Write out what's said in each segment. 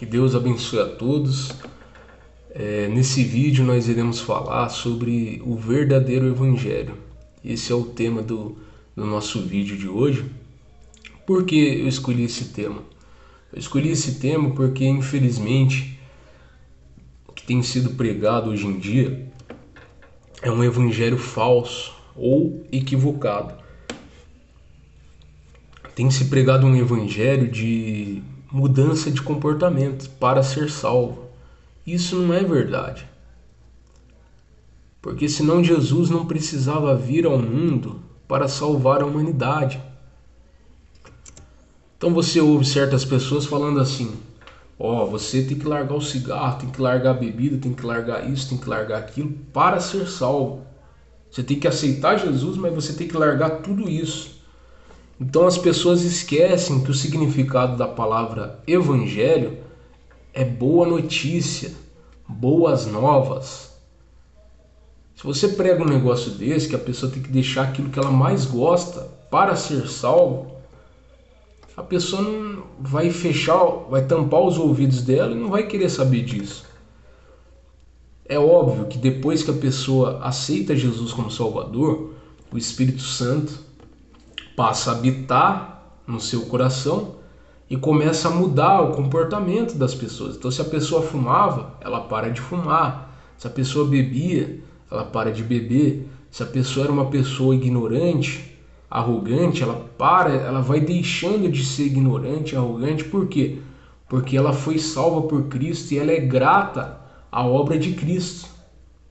Que Deus abençoe a todos. Nesse vídeo nós iremos falar sobre o verdadeiro Evangelho. Esse é o tema do nosso vídeo de hoje. Por que eu escolhi esse tema? Eu escolhi esse tema porque, infelizmente, o que tem sido pregado hoje em dia é um evangelho falso ou equivocado. Tem se pregado um evangelho de mudança de comportamento para ser salvo. Isso não é verdade. Porque senão Jesus não precisava vir ao mundo para salvar a humanidade. Então você ouve certas pessoas falando assim: você tem que largar o cigarro, tem que largar a bebida, tem que largar isso, tem que largar aquilo para ser salvo. Você tem que aceitar Jesus, mas você tem que largar tudo isso. Então as pessoas esquecem que o significado da palavra evangelho é boa notícia, boas novas. Se você prega um negócio desse, que a pessoa tem que deixar aquilo que ela mais gosta para ser salvo, a pessoa não vai fechar, vai tampar os ouvidos dela e não vai querer saber disso. É óbvio que depois que a pessoa aceita Jesus como Salvador, o Espírito Santo passa a habitar no seu coração e começa a mudar o comportamento das pessoas. Então, se a pessoa fumava, ela para de fumar. Se a pessoa bebia, ela para de beber. Se a pessoa era uma pessoa ignorante, arrogante, ela vai deixando de ser ignorante, arrogante. Por quê? Porque ela foi salva por Cristo e ela é grata à obra de Cristo.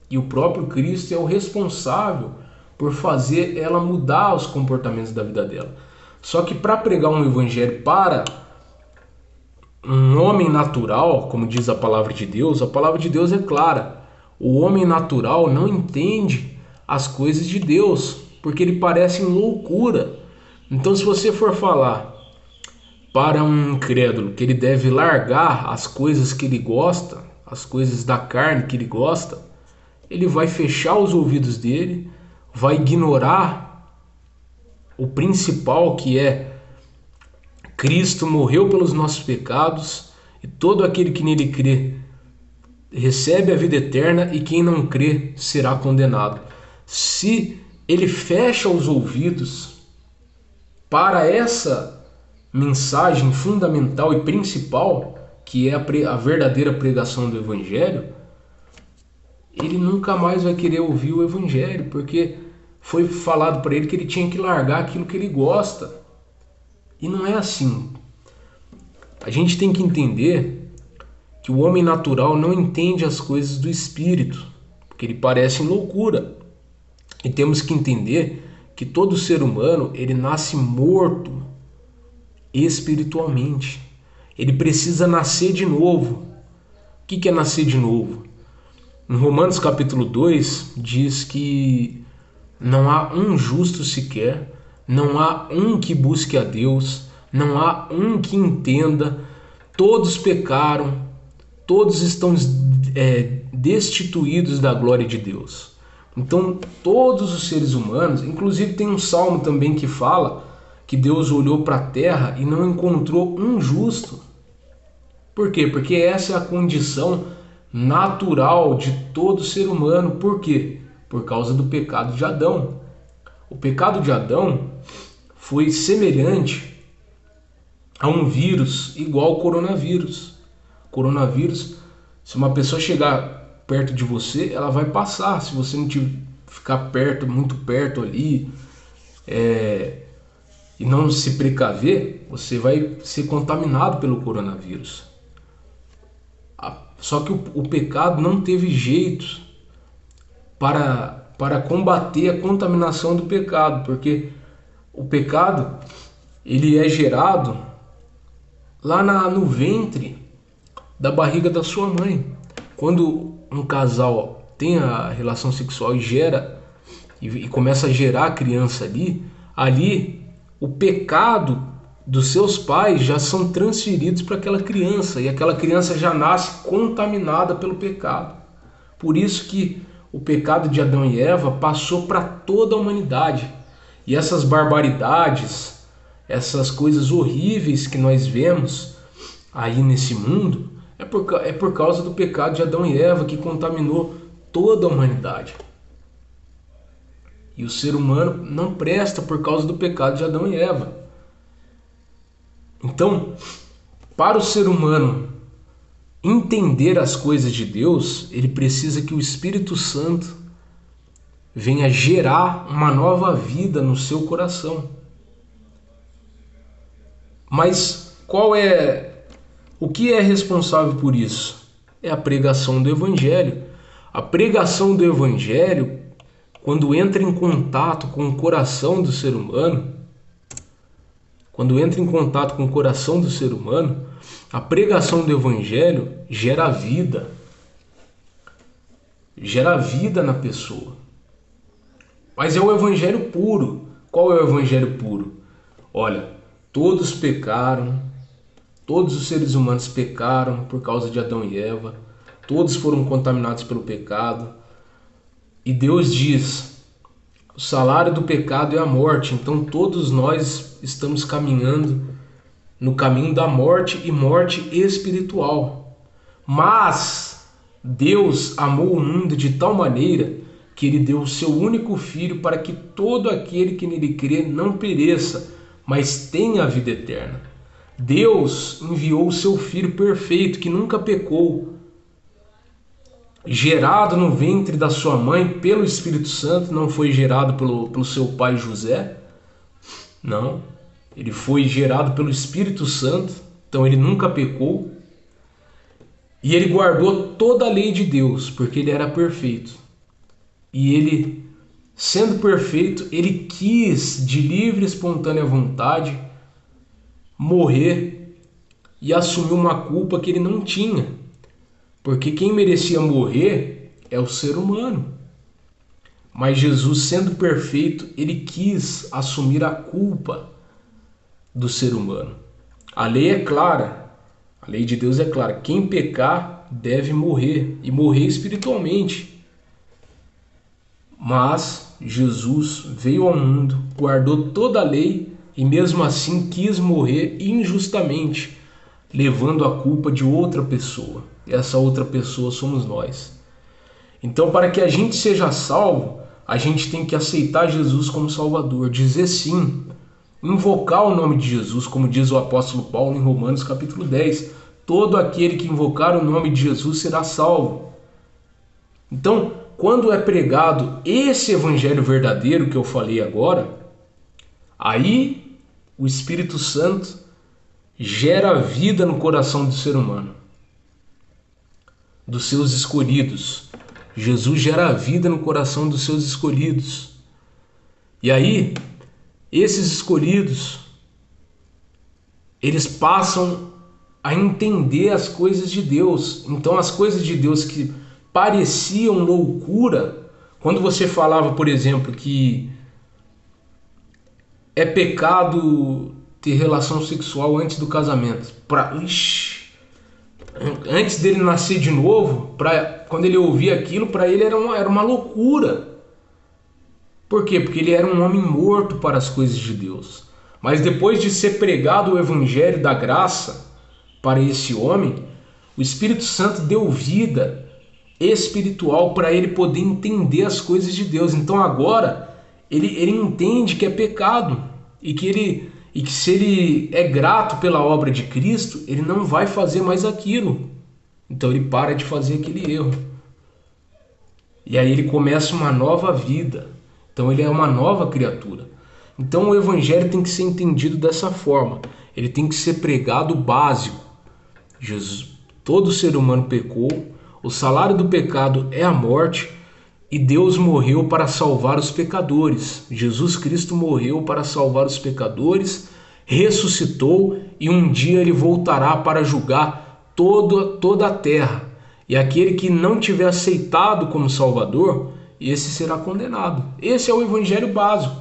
E o próprio Cristo é o responsável por fazer ela mudar os comportamentos da vida dela. Só que para pregar um evangelho para um homem natural, como diz a palavra de Deus é clara. O homem natural não entende as coisas de Deus, porque ele parece loucura. Então, se você for falar para um incrédulo que ele deve largar as coisas que ele gosta, as coisas da carne que ele gosta, ele vai fechar os ouvidos dele, vai ignorar o principal, que é Cristo morreu pelos nossos pecados e todo aquele que nele crê recebe a vida eterna e quem não crê será condenado. Se ele fecha os ouvidos para essa mensagem fundamental e principal, que é a verdadeira pregação do Evangelho, ele nunca mais vai querer ouvir o Evangelho, porque foi falado para ele que ele tinha que largar aquilo que ele gosta. E não é assim. A gente tem que entender que o homem natural não entende as coisas do Espírito, porque ele parece loucura. E temos que entender que todo ser humano, ele nasce morto espiritualmente. Ele precisa nascer de novo. O que é nascer de novo? Em Romanos capítulo 2 diz que não há um justo sequer, não há um que busque a Deus, não há um que entenda, todos pecaram, todos estão destituídos da glória de Deus. Então todos os seres humanos, inclusive tem um salmo também que fala que Deus olhou para a terra e não encontrou um justo. Por quê? Porque essa é a condição natural de todo ser humano. Por quê? Por causa do pecado de Adão. O pecado de Adão foi semelhante a um vírus igual ao coronavírus. Coronavírus, se uma pessoa chegar perto de você, ela vai passar. Se você não ficar perto, muito perto ali, e não se precaver, você vai ser contaminado pelo coronavírus. Só que o pecado não teve jeito para combater a contaminação do pecado, porque o pecado ele é gerado lá no ventre da barriga da sua mãe. Quando um casal tem a relação sexual e começa a gerar a criança ali o pecado dos seus pais já são transferidos para aquela criança, e aquela criança já nasce contaminada pelo pecado. Por isso que o pecado de Adão e Eva passou para toda a humanidade. E essas barbaridades, essas coisas horríveis que nós vemos aí nesse mundo, É por causa do pecado de Adão e Eva que contaminou toda a humanidade. E o ser humano não presta por causa do pecado de Adão e Eva. Então, para o ser humano entender as coisas de Deus, ele precisa que o Espírito Santo venha gerar uma nova vida no seu coração. Mas o que é responsável por isso? É a pregação do Evangelho. A pregação do Evangelho, quando entra em contato com o coração do ser humano, a pregação do Evangelho gera vida na pessoa. Mas é o Evangelho puro. Qual é o Evangelho puro? Olha, todos pecaram, todos os seres humanos pecaram por causa de Adão e Eva, todos foram contaminados pelo pecado. E Deus diz: o salário do pecado é a morte. Então todos nós estamos caminhando no caminho da morte e morte espiritual. Mas Deus amou o mundo de tal maneira que ele deu o seu único filho para que todo aquele que nele crê não pereça, mas tenha a vida eterna. Deus enviou o seu filho perfeito que nunca pecou, gerado no ventre da sua mãe pelo Espírito Santo. Não foi gerado pelo seu pai José, não, ele foi gerado pelo Espírito Santo, então ele nunca pecou. E ele guardou toda a lei de Deus, porque ele era perfeito. E ele, sendo perfeito, ele quis, de livre e espontânea vontade, morrer e assumir uma culpa que ele não tinha. Porque quem merecia morrer é o ser humano. Mas Jesus, sendo perfeito, ele quis assumir a culpa do ser humano. A lei é clara, a lei de Deus é clara. Quem pecar deve morrer, e morrer espiritualmente. Mas Jesus veio ao mundo, guardou toda a lei e mesmo assim quis morrer injustamente, levando a culpa de outra pessoa. E essa outra pessoa somos nós. Então, para que a gente seja salvo, a gente tem que aceitar Jesus como Salvador, dizer sim, invocar o nome de Jesus, como diz o apóstolo Paulo em Romanos capítulo 10. Todo aquele que invocar o nome de Jesus será salvo. Então, quando é pregado esse evangelho verdadeiro que eu falei agora, aí o Espírito Santo gera vida no coração do ser humano, dos seus escolhidos. Jesus gera vida no coração dos seus escolhidos. E aí, esses escolhidos, eles passam a entender as coisas de Deus. Então, as coisas de Deus que pareciam loucura, quando você falava, por exemplo, que é pecado ter relação sexual antes do casamento, antes dele nascer de novo, quando ele ouvia aquilo, para ele era uma loucura. Por quê? Porque ele era um homem morto para as coisas de Deus. Mas depois de ser pregado o evangelho da graça para esse homem, o Espírito Santo deu vida espiritual para ele poder entender as coisas de Deus. Então agora ele entende que é pecado e que se ele é grato pela obra de Cristo, ele não vai fazer mais aquilo. Então ele para de fazer aquele erro. E aí ele começa uma nova vida. Então ele é uma nova criatura. Então o evangelho tem que ser entendido dessa forma. Ele tem que ser pregado básico. Todo ser humano pecou. O salário do pecado é a morte e Deus morreu para salvar os pecadores. Jesus Cristo morreu para salvar os pecadores, ressuscitou e um dia ele voltará para julgar toda a terra. E aquele que não tiver aceitado como Salvador, esse será condenado. Esse é o evangelho básico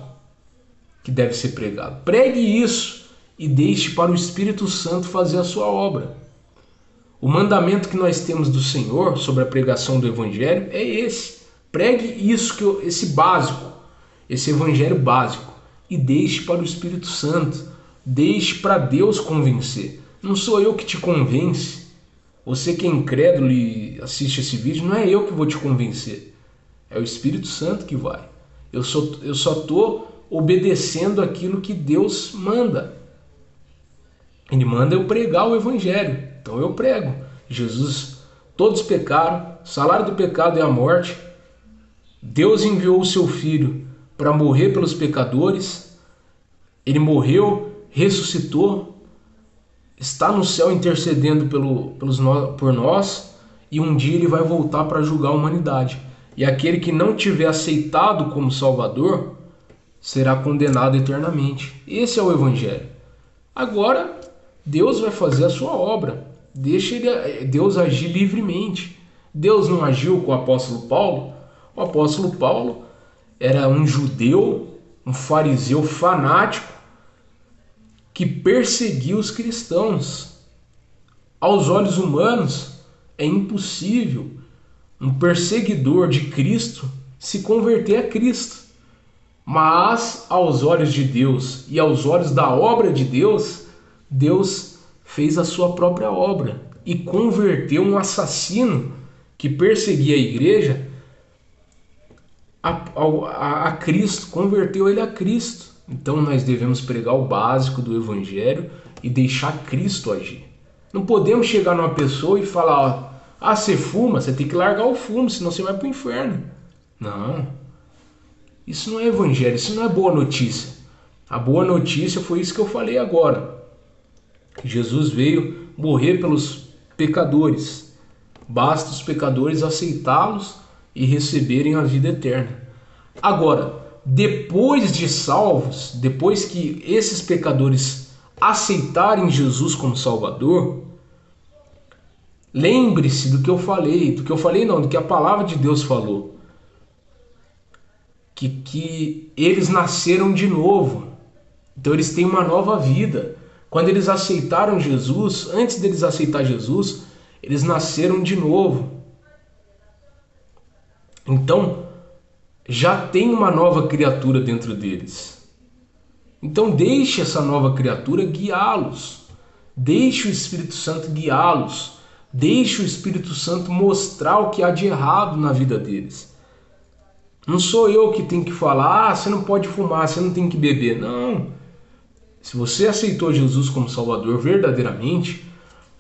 que deve ser pregado. Pregue isso e deixe para o Espírito Santo fazer a sua obra. O mandamento que nós temos do Senhor sobre a pregação do evangelho é esse. Pregue isso, esse básico, esse evangelho básico, e deixe para o Espírito Santo. Deixe para Deus convencer. Não sou eu que te convence. Você que é incrédulo e assiste esse vídeo, não é eu que vou te convencer. É o Espírito Santo que vai. Eu só estou obedecendo aquilo que Deus manda. Ele manda eu pregar o Evangelho. Então eu prego. Jesus, todos pecaram, o salário do pecado é a morte. Deus enviou o seu Filho para morrer pelos pecadores. Ele morreu, ressuscitou, está no céu intercedendo por nós, e um dia ele vai voltar para julgar a humanidade. E aquele que não tiver aceitado como Salvador será condenado eternamente. Esse é o Evangelho. Agora, Deus vai fazer a sua obra. Deixa Deus agir livremente. Deus não agiu com o apóstolo Paulo. O apóstolo Paulo era um judeu, um fariseu fanático que perseguia os cristãos. Aos olhos humanos, é impossível um perseguidor de Cristo se converter a Cristo. Mas aos olhos de Deus e aos olhos da obra de Deus, Deus fez a sua própria obra e converteu um assassino que perseguia a igreja a Cristo, converteu ele a Cristo. Então nós devemos pregar o básico do Evangelho e deixar Cristo agir. Não podemos chegar numa pessoa e falar, ó, você fuma, você tem que largar o fumo, senão você vai para o inferno. Não, isso não é Evangelho, isso não é boa notícia. A boa notícia foi isso que eu falei agora. Jesus veio morrer pelos pecadores. Basta os pecadores aceitá-los e receberem a vida eterna. Agora, depois de salvos, depois que esses pecadores aceitarem Jesus como Salvador, lembre-se do que eu falei, do que a palavra de Deus falou, que eles nasceram de novo, então eles têm uma nova vida. Quando eles aceitaram Jesus, antes deles aceitar Jesus, eles nasceram de novo. Então, já tem uma nova criatura dentro deles. Então deixe essa nova criatura guiá-los. Deixe o Espírito Santo guiá-los. Deixe o Espírito Santo mostrar o que há de errado na vida deles. Não sou eu que tenho que falar, você não pode fumar, você não tem que beber. Não. Se você aceitou Jesus como Salvador verdadeiramente,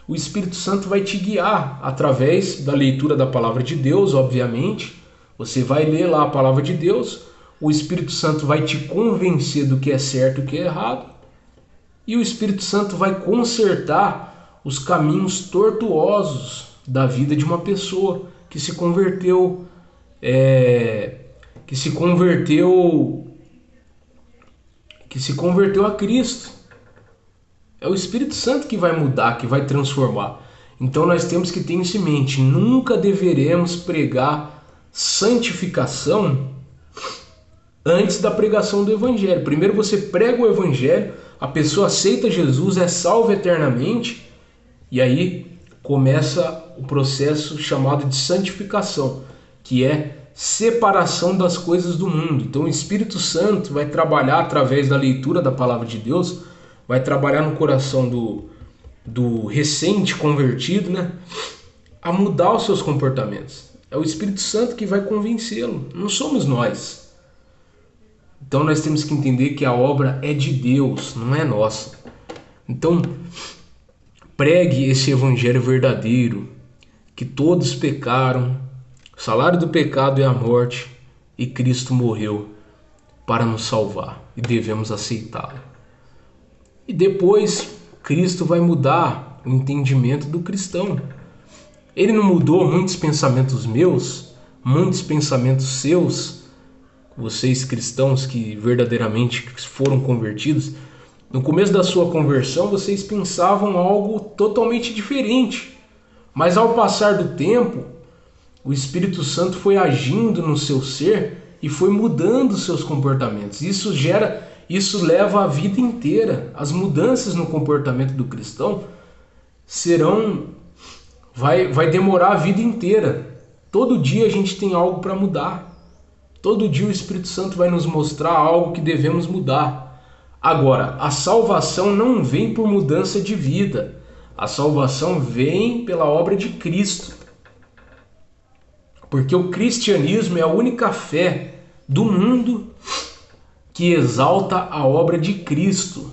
o Espírito Santo vai te guiar através da leitura da palavra de Deus, obviamente. Você vai ler lá a palavra de Deus, o Espírito Santo vai te convencer do que é certo e o que é errado, e o Espírito Santo vai consertar os caminhos tortuosos da vida de uma pessoa que se converteu, que se converteu a Cristo. É o Espírito Santo que vai mudar, que vai transformar. Então nós temos que ter isso em mente. Nunca deveremos pregar santificação antes da pregação do Evangelho. Primeiro você prega o Evangelho, a pessoa aceita Jesus, é salva eternamente, e aí começa o processo chamado de santificação, que é separação das coisas do mundo. Então o Espírito Santo vai trabalhar através da leitura da palavra de Deus, vai trabalhar no coração do recente convertido, né, a mudar os seus comportamentos. É o Espírito Santo que vai convencê-lo, não somos nós. Então nós temos que entender que a obra é de Deus, não é nossa. Então pregue esse evangelho verdadeiro, que todos pecaram, o salário do pecado é a morte, e Cristo morreu para nos salvar, e devemos aceitá-lo. E depois Cristo vai mudar o entendimento do cristão. Ele não mudou muitos pensamentos meus, muitos pensamentos seus, vocês cristãos que verdadeiramente foram convertidos. No começo da sua conversão, vocês pensavam algo totalmente diferente. Mas ao passar do tempo, o Espírito Santo foi agindo no seu ser e foi mudando os seus comportamentos. Isso leva a vida inteira. As mudanças no comportamento do cristão vai demorar a vida inteira. Todo dia a gente tem algo para mudar. Todo dia o Espírito Santo vai nos mostrar algo que devemos mudar. Agora, a salvação não vem por mudança de vida. A salvação vem pela obra de Cristo. Porque o cristianismo é a única fé do mundo que exalta a obra de Cristo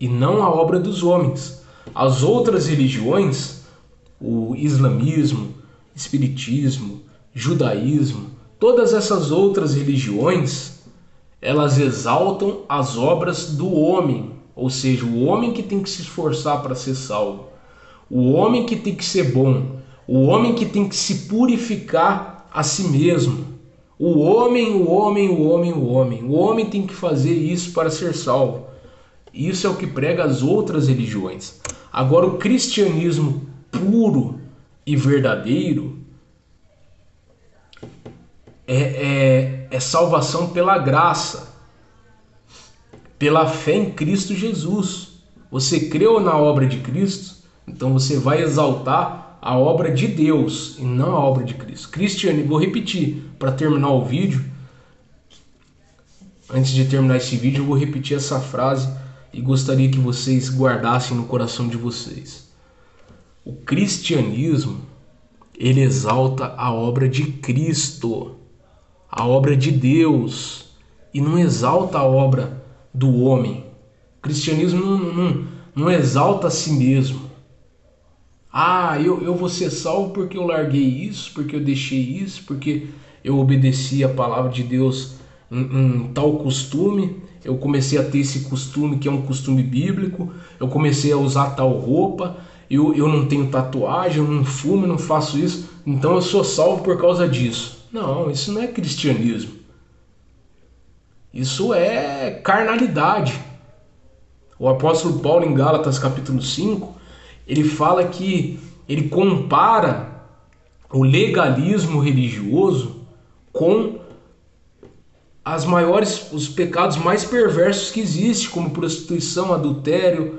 e não a obra dos homens. As outras religiões, o islamismo, espiritismo, judaísmo, todas essas outras religiões, elas exaltam as obras do homem, ou seja, o homem que tem que se esforçar para ser salvo, o homem que tem que ser bom, o homem que tem que se purificar a si mesmo. O homem tem que fazer isso para ser salvo. Isso é o que prega as outras religiões. Agora, o cristianismo puro e verdadeiro é salvação pela graça, pela fé em Cristo Jesus. Você creu na obra de Cristo, então você vai exaltar a obra de Deus e não a obra de Cristo. Cristianismo, vou repetir para terminar o vídeo. Antes de terminar esse vídeo, eu vou repetir essa frase e gostaria que vocês guardassem no coração de vocês. O cristianismo, ele exalta a obra de Cristo, a obra de Deus, e não exalta a obra do homem. O cristianismo não exalta a si mesmo. Eu vou ser salvo porque eu larguei isso, porque eu deixei isso, porque eu obedeci a palavra de Deus em tal costume, eu comecei a ter esse costume que é um costume bíblico, eu comecei a usar tal roupa, eu não tenho tatuagem, eu não fumo, eu não faço isso, então eu sou salvo por causa disso. Não, isso não é cristianismo. Isso é carnalidade. O apóstolo Paulo, em Gálatas capítulo 5, ele fala que ele compara o legalismo religioso com os pecados mais perversos que existem, como prostituição, adultério,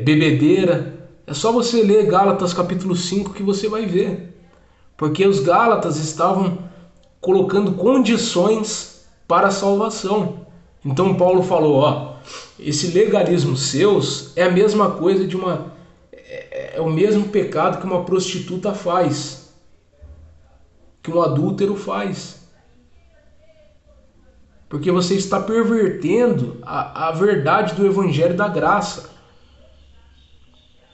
bebedeira. É só você ler Gálatas capítulo 5 que você vai ver. Porque os Gálatas estavam colocando condições para a salvação. Então Paulo falou, esse legalismo seus é a mesma coisa é o mesmo pecado que uma prostituta faz, que um adúltero faz. Porque você está pervertendo a verdade do evangelho da graça.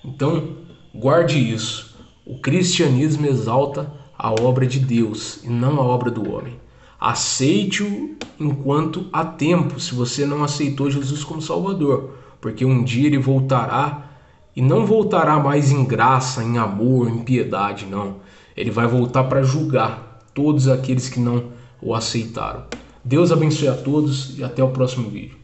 Então, guarde isso. O cristianismo exalta a obra de Deus e não a obra do homem. Aceite-o enquanto há tempo, se você não aceitou Jesus como Salvador, porque um dia ele voltará e não voltará mais em graça, em amor, em piedade, não. Ele vai voltar para julgar todos aqueles que não o aceitaram. Deus abençoe a todos e até o próximo vídeo.